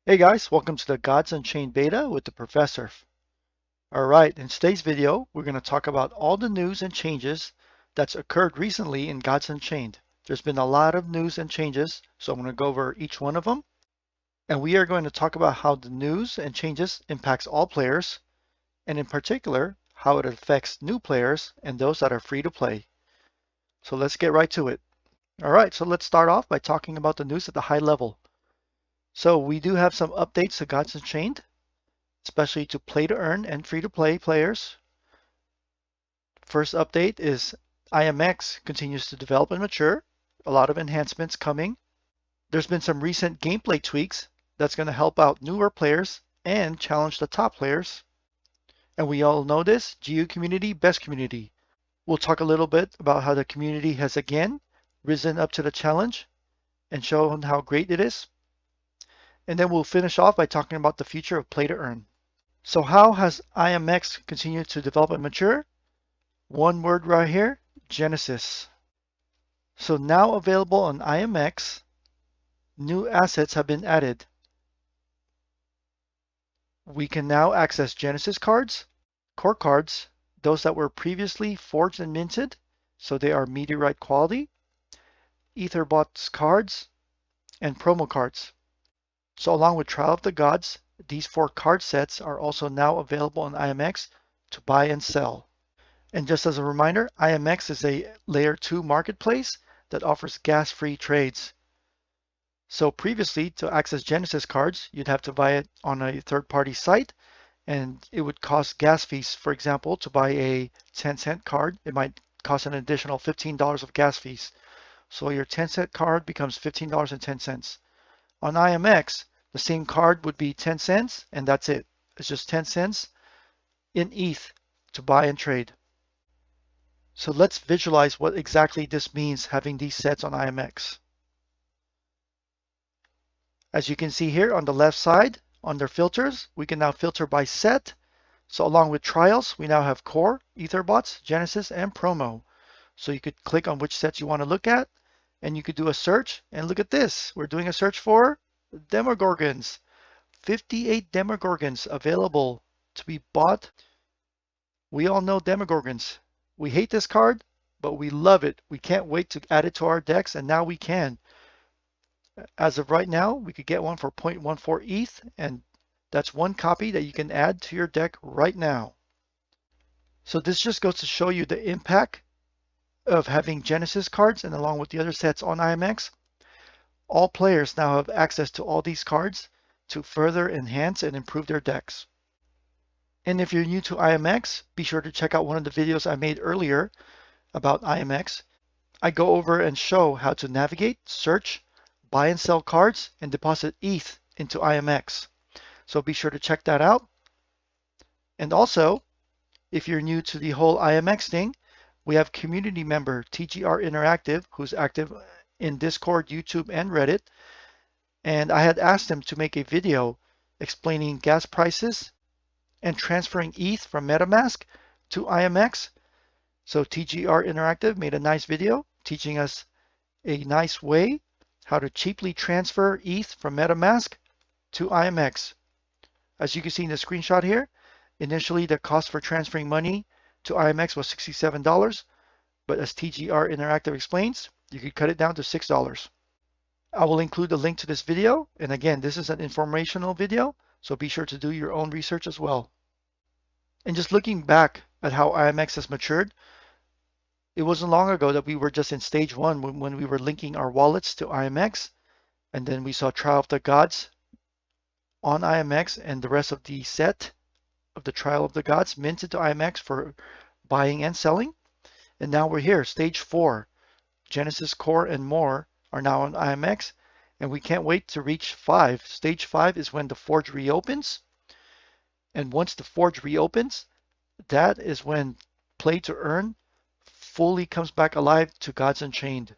Hey guys, welcome to the Gods Unchained beta with the TheProfesserf. Alright, in today's video, we're going to talk about all the news and changes that's occurred recently in Gods Unchained. There's been a lot of news and changes, so I'm going to go over each one of them. And we are going to talk about how the news and changes impacts all players, and in particular, how it affects new players and those that are free to play. So let's get right to it. Alright, so let's start off by talking about the news at the high level. So we do have some updates to Gods Unchained, especially to play to earn and free to play players. First update is IMX continues to develop and mature. A lot of enhancements coming. There's been some recent gameplay tweaks that's going to help out newer players and challenge the top players. And we all know this, GU community, best community. We'll talk a little bit about how the community has again risen up to the challenge and shown how great it is. And then we'll finish off by talking about the future of play to earn. So how has IMX continued to develop and mature? One word right here, Genesis. So now available on IMX, new assets have been added. We can now access Genesis cards, core cards, those that were previously forged and minted, so they are meteorite quality, Etherbots cards, and promo cards. So along with Trial of the Gods, these 4 card sets are also now available on IMX to buy and sell. And just as a reminder, IMX is a layer 2 marketplace that offers gas-free trades. So previously, to access Genesis cards, you'd have to buy it on a third-party site, and it would cost gas fees. For example, to buy a 10-cent card, it might cost an additional $15 of gas fees. So your 10-cent card becomes $15.10. On IMX, the same card would be 10 cents, and that's it. It's just 10 cents in ETH to buy and trade. So let's visualize what exactly this means having these sets on IMX. As you can see here on the left side, under filters, we can now filter by set. So along with trials, we now have core, Etherbots, Genesis, and promo. So you could click on which sets you want to look at, and you could do a search, and look at this. We're doing a search for Demogorgons. 58 Demogorgons available to be bought. We all know Demogorgons. We hate this card, but we love it. We can't wait to add it to our decks, and now we can. As of right now, we could get one for 0.14 ETH, and that's one copy that you can add to your deck right now. So this just goes to show you the impact of having Genesis cards, and along with the other sets on IMX, all players now have access to all these cards to further enhance and improve their decks. And if you're new to IMX, be sure to check out one of the videos I made earlier about IMX. I go over and show how to navigate, search, buy and sell cards, and deposit ETH into IMX. So be sure to check that out. And also, if you're new to the whole IMX thing, we have community member TGR Interactive, who's active in Discord, YouTube, and Reddit. And I had asked him to make a video explaining gas prices and transferring ETH from MetaMask to IMX. So TGR Interactive made a nice video teaching us a nice way how to cheaply transfer ETH from MetaMask to IMX. As you can see in the screenshot here, initially the cost for transferring money to IMX was $67, but as TGR Interactive explains, you could cut it down to $6. I will include the link to this video, and again, this is an informational video, so be sure to do your own research as well. And just looking back at how IMX has matured, it wasn't long ago that we were just in stage 1 when we were linking our wallets to IMX, and then we saw Trial of the Gods on IMX and the rest of the set of the Trial of the Gods minted to IMX for buying and selling. And now we're here, stage 4. Genesis Core and more are now on IMX, and we can't wait to reach 5. Stage 5 is when the Forge reopens. And once the Forge reopens, that is when play to earn fully comes back alive to Gods Unchained.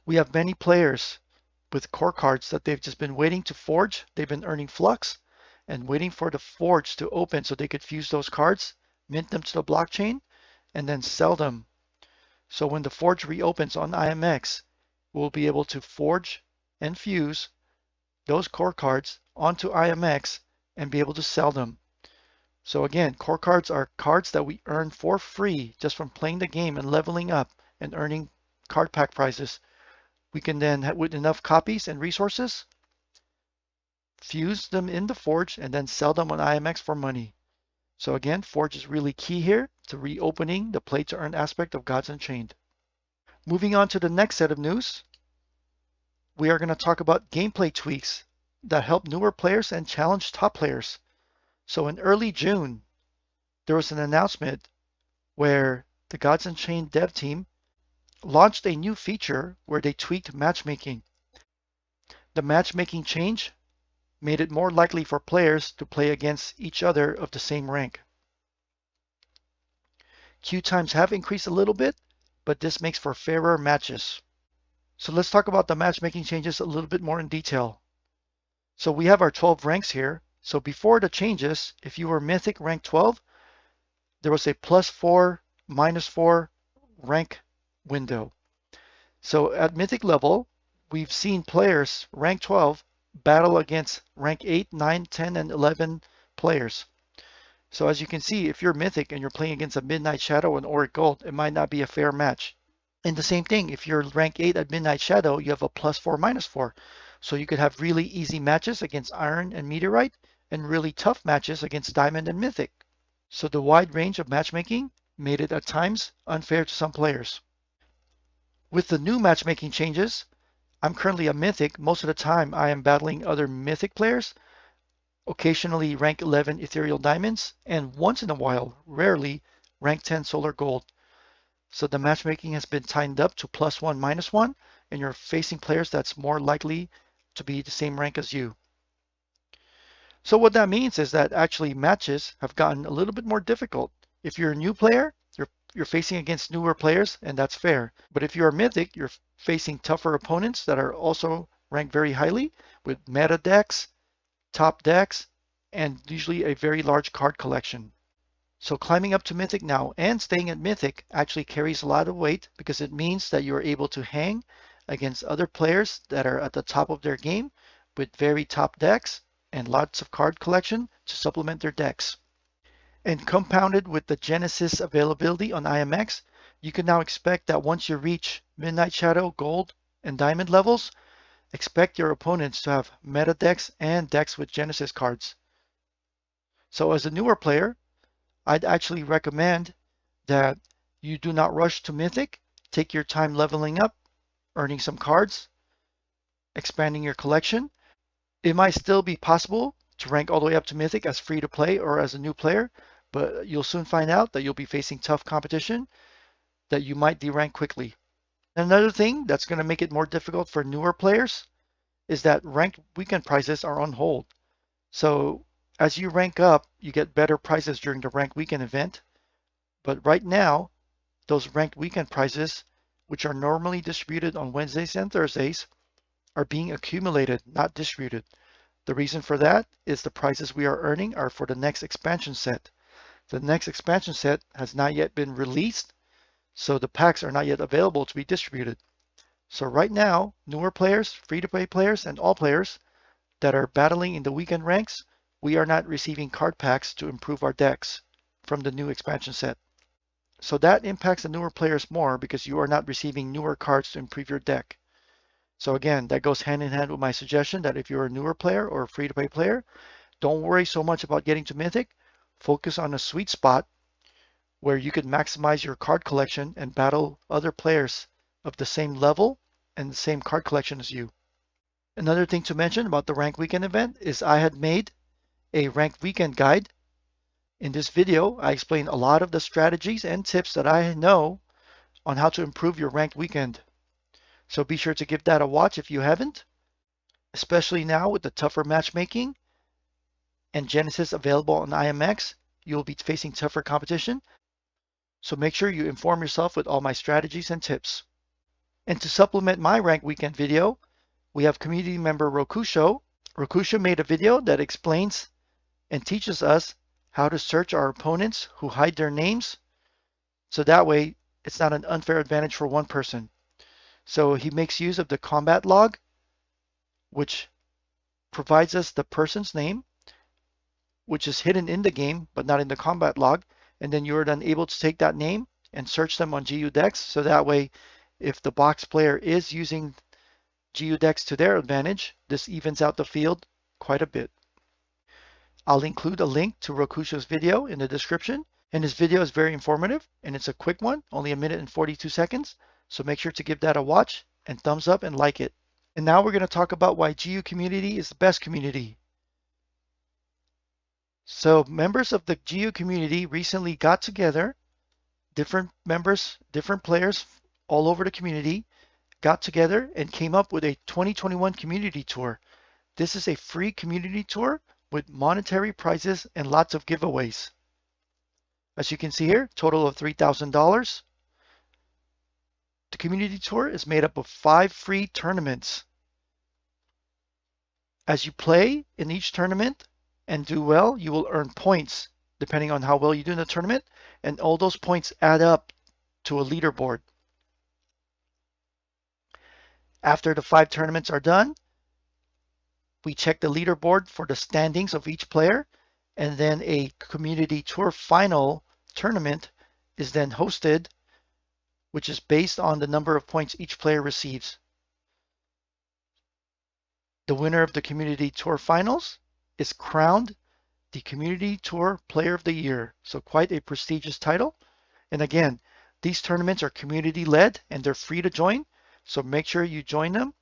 We have many players with core cards that they've just been waiting to forge. They've been earning flux and waiting for the Forge to open so they could fuse those cards, mint them to the blockchain, and then sell them. So when the Forge reopens on IMX, we'll be able to forge and fuse those core cards onto IMX and be able to sell them. So again, core cards are cards that we earn for free just from playing the game and leveling up and earning card pack prizes. We can then, with enough copies and resources, fuse them in the Forge and then sell them on IMX for money. So again, Forge is really key here to reopening the play to earn aspect of Gods Unchained. Moving on to the next set of news, we are going to talk about gameplay tweaks that help newer players and challenge top players. So in early June, there was an announcement where the Gods Unchained dev team launched a new feature where they tweaked matchmaking. The matchmaking change made it more likely for players to play against each other of the same rank. Queue times have increased a little bit, but this makes for fairer matches. So let's talk about the matchmaking changes a little bit more in detail. So we have our 12 ranks here. So before the changes, if you were Mythic rank 12, there was a +4, -4 rank window. So at Mythic level, we've seen players rank 12 battle against rank 8, 9, 10, and 11 players. So as you can see, if you're Mythic and you're playing against a Midnight Shadow and Auric Gold, it might not be a fair match. And the same thing, if you're rank 8 at Midnight Shadow, you have a +4, -4. So you could have really easy matches against Iron and Meteorite and really tough matches against Diamond and Mythic. So the wide range of matchmaking made it at times unfair to some players. With the new matchmaking changes, I'm currently a Mythic. Most of the time I am battling other Mythic players, occasionally rank 11 Ethereal Diamonds, and once in a while, rarely, rank 10 Solar Gold. So the matchmaking has been tightened up to +1, -1, and you're facing players that's more likely to be the same rank as you. So what that means is that actually matches have gotten a little bit more difficult. If you're a new player, you're facing against newer players, and that's fair. But if you're a Mythic, you're facing tougher opponents that are also ranked very highly with meta decks, top decks, and usually a very large card collection. So climbing up to Mythic now and staying at Mythic actually carries a lot of weight because it means that you're able to hang against other players that are at the top of their game with very top decks and lots of card collection to supplement their decks. And compounded with the Genesis availability on IMX, you can now expect that once you reach Midnight Shadow, Gold, and Diamond levels, expect your opponents to have meta decks and decks with Genesis cards. So as a newer player, I'd actually recommend that you do not rush to Mythic. Take your time leveling up, earning some cards, expanding your collection. It might still be possible to rank all the way up to Mythic as free to play or as a new player, but you'll soon find out that you'll be facing tough competition that you might derank quickly. Another thing that's going to make it more difficult for newer players is that ranked weekend prizes are on hold. So as you rank up, you get better prizes during the ranked weekend event. But right now, those ranked weekend prizes, which are normally distributed on Wednesdays and Thursdays, are being accumulated, not distributed. The reason for that is the prizes we are earning are for the next expansion set. The next expansion set has not yet been released, so the packs are not yet available to be distributed. So right now, newer players, free-to-play players, and all players that are battling in the weekend ranks, we are not receiving card packs to improve our decks from the new expansion set. So that impacts the newer players more because you are not receiving newer cards to improve your deck. So again, that goes hand in hand with my suggestion that if you're a newer player or a free-to-play player, don't worry so much about getting to Mythic. Focus on a sweet spot where you can maximize your card collection and battle other players of the same level and the same card collection as you. Another thing to mention about the Rank Weekend event is I had made a Rank Weekend guide. In this video, I explain a lot of the strategies and tips that I know on how to improve your Ranked Weekend. So be sure to give that a watch if you haven't, especially now with the tougher matchmaking and Genesis available on IMX, you will be facing tougher competition. So make sure you inform yourself with all my strategies and tips. And to supplement my Rank Weekend video, we have community member Rokusho. Rokusho made a video that explains and teaches us how to search our opponents who hide their names. So that way it's not an unfair advantage for one person. So he makes use of the combat log, which provides us the person's name, which is hidden in the game but not in the combat log, and then you're then able to take that name and search them on GUDEX, so that way if the box player is using GUDEX to their advantage, this evens out the field quite a bit. I'll include a link to Rokusho's video in the description, and his video is very informative, and it's a quick one, only 1 minute and 42 seconds, so make sure to give that a watch and thumbs up and like it. And now we're going to talk about why GU community is the best community. So members of the GU community recently got together, different members, different players all over the community got together and came up with a 2021 community tour. This is a free community tour with monetary prizes and lots of giveaways. As you can see here, total of $3,000. The community tour is made up of 5 free tournaments. As you play in each tournament and do well, you will earn points depending on how well you do in the tournament, and all those points add up to a leaderboard. After the 5 tournaments are done, we check the leaderboard for the standings of each player, and then a community tour final tournament is then hosted, which is based on the number of points each player receives. The winner of the community tour finals is crowned the Community Tour Player of the Year, so quite a prestigious title. And again, these tournaments are community led and they're free to join, so make sure you join them.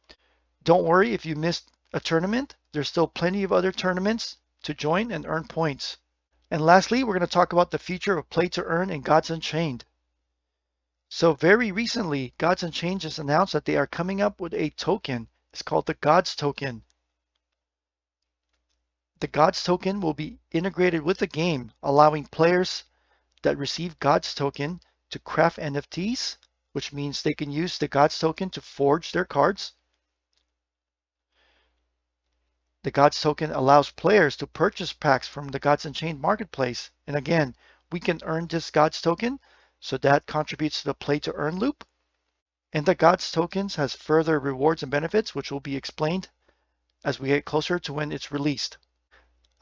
Don't worry if you missed a tournament, there's still plenty of other tournaments to join and earn points. And lastly, we're going to talk about the future of play to earn in Gods Unchained. So very recently, Gods Unchained just announced that they are coming up with a token. It's called the Gods token. The Gods token will be integrated with the game, allowing players that receive Gods token to craft NFTs, which means they can use the Gods token to forge their cards. The Gods token allows players to purchase packs from the Gods Unchained marketplace. And again, we can earn this Gods token, so that contributes to the play to earn loop. And the Gods tokens has further rewards and benefits, which will be explained as we get closer to when it's released.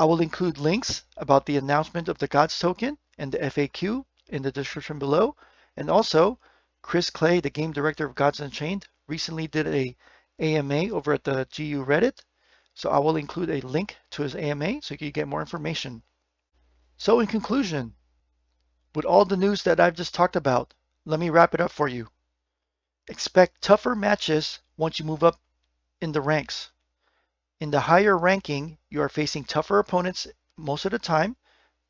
I will include links about the announcement of the Gods token and the FAQ in the description below. And also, Chris Clay, the game director of Gods Unchained, recently did a AMA over at the GU Reddit. So I will include a link to his AMA so you can get more information. So in conclusion, with all the news that I've just talked about, let me wrap it up for you. Expect tougher matches once you move up in the ranks. In the higher ranking, you are facing tougher opponents most of the time.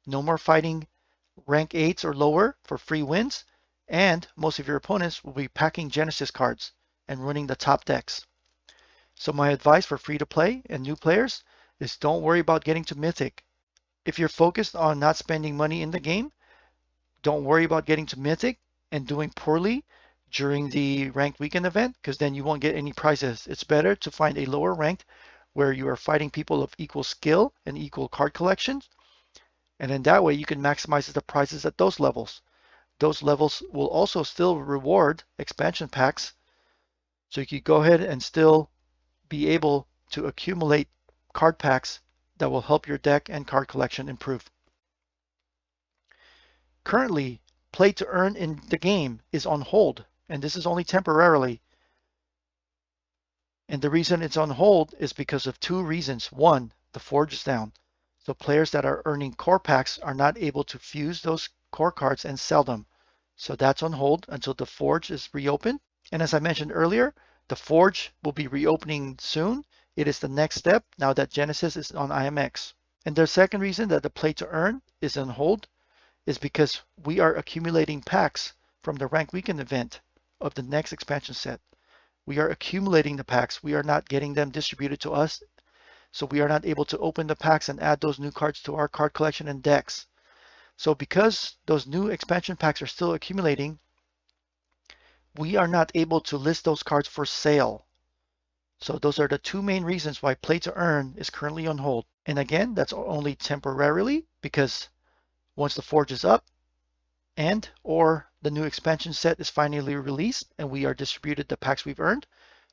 No more fighting rank 8s or lower for free wins, and most of your opponents will be packing Genesis cards and running the top decks. So my advice for free-to-play and new players is don't worry about getting to Mythic. If you're focused on not spending money in the game, don't worry about getting to Mythic and doing poorly during the ranked weekend event, because then you won't get any prizes. It's better to find a lower ranked where you are fighting people of equal skill and equal card collections, and then that way you can maximize the prizes at those levels. Those levels will also still reward expansion packs, so you can go ahead and still be able to accumulate card packs that will help your deck and card collection improve. Currently, play to earn in the game is on hold, and this is only temporarily. And the reason it's on hold is because of 2 reasons. One, the forge is down. So players that are earning core packs are not able to fuse those core cards and sell them. So that's on hold until the forge is reopened. And as I mentioned earlier, the forge will be reopening soon. It is the next step now that Genesis is on IMX. And the second reason that the play to earn is on hold is because we are accumulating packs from the Rank Weekend event of the next expansion set. We are accumulating the packs. We are not getting them distributed to us. So we are not able to open the packs and add those new cards to our card collection and decks. So because those new expansion packs are still accumulating, we are not able to list those cards for sale. So those are the 2 main reasons why play to earn is currently on hold. And again, that's only temporarily, because once the forge is up and or the new expansion set is finally released and we are distributed the packs we've earned,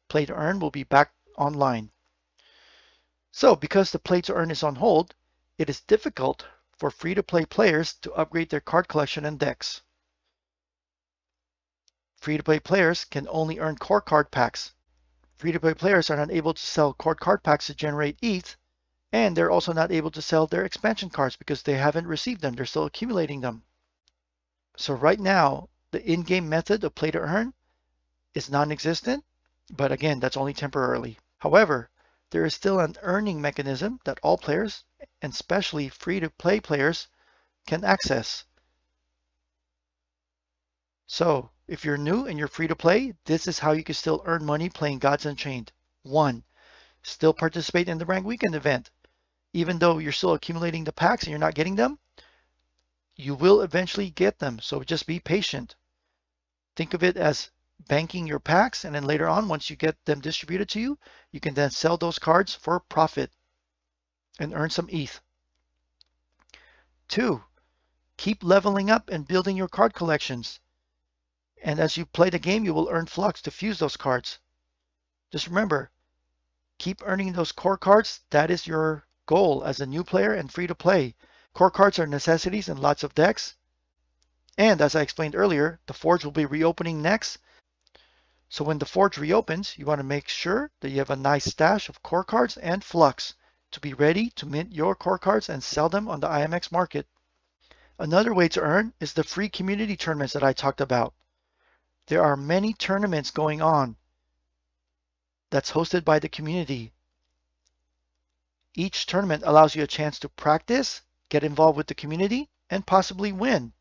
play to earn will be back online. So because the play to earn is on hold, it is difficult for free-to-play players to upgrade their card collection and decks. Free-to-play players can only earn core card packs. Free-to-play players are not able to sell core card packs to generate ETH, and they're also not able to sell their expansion cards because they haven't received them. They're still accumulating them. So right now, the in-game method of play to earn is non-existent, but again, that's only temporarily. However, there is still an earning mechanism that all players, and especially free-to-play players, can access. So if you're new and you're free to play, this is how you can still earn money playing Gods Unchained. 1. Still participate in the Rank Weekend event. Even though you're still accumulating the packs and you're not getting them, you will eventually get them, so just be patient. Think of it as banking your packs, and then later on, once you get them distributed to you, you can then sell those cards for profit and earn some ETH. 2. Keep leveling up and building your card collections. And as you play the game, you will earn flux to fuse those cards. Just remember, keep earning those core cards. That is your goal as a new player and free to play. Core cards are necessities in lots of decks. And as I explained earlier, the Forge will be reopening next. So when the Forge reopens, you want to make sure that you have a nice stash of core cards and flux to be ready to mint your core cards and sell them on the IMX market. Another way to earn is the free community tournaments that I talked about. There are many tournaments going on that's hosted by the community. Each tournament allows you a chance to practice, get involved with the community, and possibly win.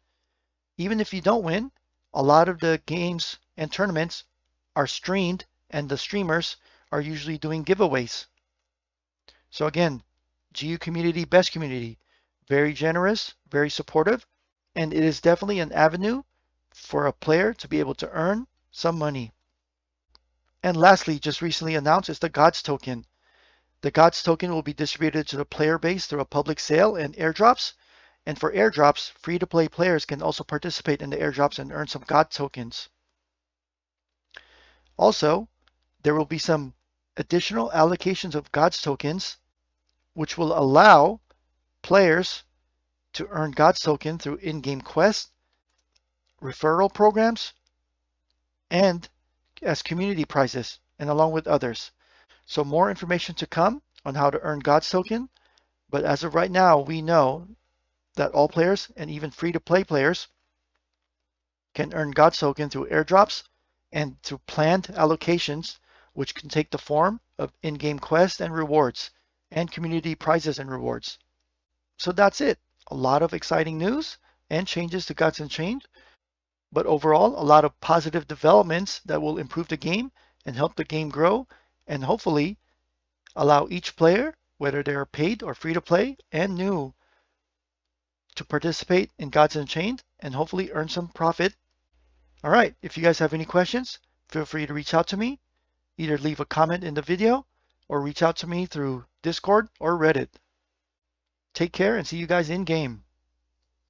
Even if you don't win, a lot of the games and tournaments are streamed, and the streamers are usually doing giveaways. So again, GU community, best community, very generous, very supportive, and it is definitely an avenue for a player to be able to earn some money. And lastly, just recently announced is the Gods token. The Gods token will be distributed to the player base through a public sale and airdrops. And for airdrops, free-to-play players can also participate in the airdrops and earn some God tokens. Also, there will be some additional allocations of Gods tokens, which will allow players to earn Gods token through in-game quests, referral programs, and as community prizes, and along with others. So more information to come on how to earn Gods token, but as of right now, we know that all players and even free-to-play players can earn Gods token through airdrops and through planned allocations, which can take the form of in-game quests and rewards and community prizes and rewards. So that's it. A lot of exciting news and changes to Gods Unchained, but overall, a lot of positive developments that will improve the game and help the game grow and hopefully allow each player, whether they're paid or free to play and new, to participate in Gods Unchained and hopefully earn some profit. All right, if you guys have any questions, feel free to reach out to me. Either leave a comment in the video or reach out to me through Discord or Reddit. Take care and see you guys in game.